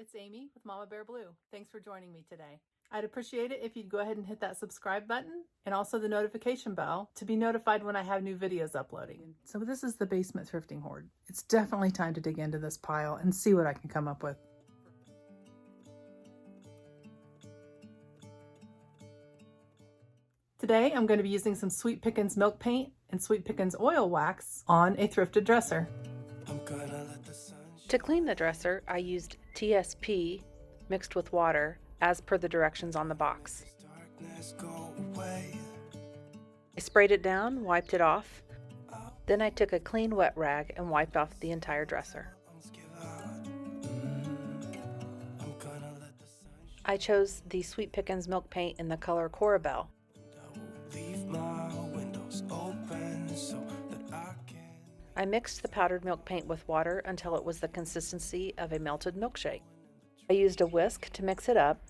it's Amy with Mama Bear Blue. Thanks for joining me today. I'd appreciate it if you'd go ahead and hit that subscribe button and also the notification bell to be notified when I have new videos uploading. So this is the basement thrifting hoard. It's definitely time to dig into this pile and see what I can come up with. Today I'm going to be using some Sweet Pickins Milk Paint and Sweet Pickins oil wax on a thrifted dresser. To clean the dresser, I used TSP mixed with water as per the directions on the box. I sprayed it down, wiped it off. Then I took a clean wet rag and wiped off the entire dresser. I chose the Sweet Pickins Milk Paint in the color Corabelle. I mixed the powdered milk paint with water until it was the consistency of a melted milkshake. I used a whisk to mix it up.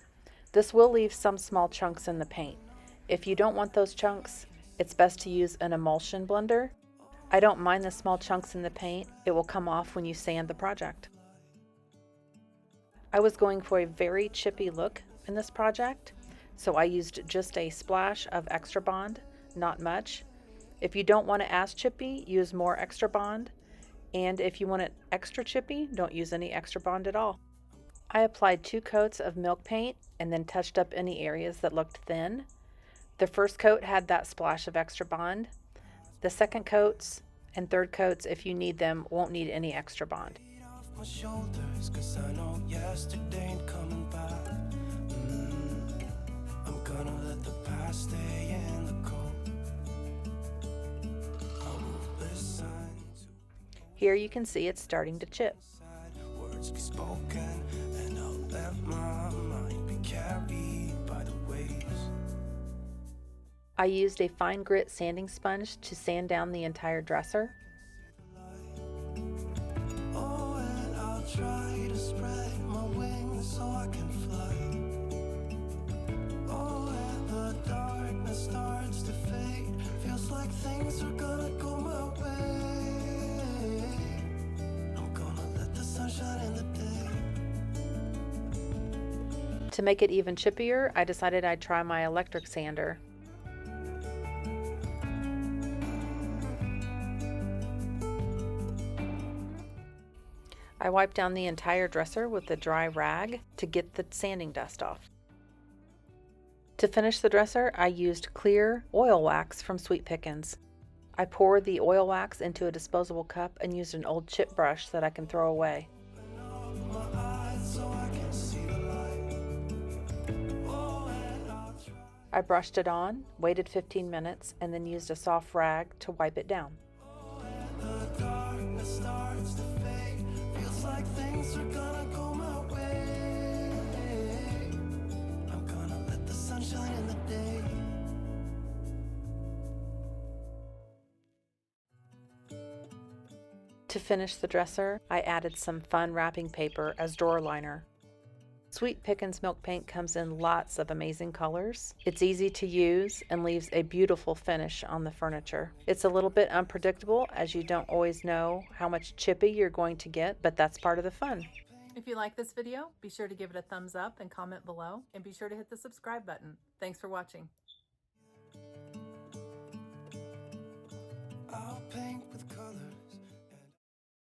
This will leave some small chunks in the paint. If you don't want those chunks, it's best to use an emulsion blender. I don't mind the small chunks in the paint. It will come off when you sand the project. I was going for a very chippy look in this project, so I used just a splash of Extra Bond, not much. If you don't want it as chippy, use more Extra Bond. And if you want it extra chippy, don't use any Extra Bond at all. I applied 2 coats of milk paint and then touched up any areas that looked thin. The first coat had that splash of Extra Bond. The second coats and third coats, if you need them, won't need any Extra Bond. I'm gonna let the past stay in the cold. Here you can see it's starting to chip. Words be spoken, and I'll let my mind be carried by the waves. I used a fine grit sanding sponge to sand down the entire dresser. Oh, and I'll try to spread my wings so I can fly. Oh, and the darkness starts to fade. Feels like things are gonna go my way. To make it even chippier, I decided I'd try my electric sander. I wiped down the entire dresser with a dry rag to get the sanding dust off. To finish the dresser, I used clear oil wax from Sweet Pickins. I poured the oil wax into a disposable cup and used an old chip brush that I can throw away. I brushed it on, waited 15 minutes, and then used a soft rag to wipe it down. To finish the dresser, I added some fun wrapping paper as drawer liner. Sweet Pickins Milk Paint comes in lots of amazing colors. It's easy to use and leaves a beautiful finish on the furniture. It's a little bit unpredictable as you don't always know how much chippy you're going to get, but that's part of the fun. If you like this video, be sure to give it a thumbs up and comment below, and be sure to hit the subscribe button. Thanks for watching.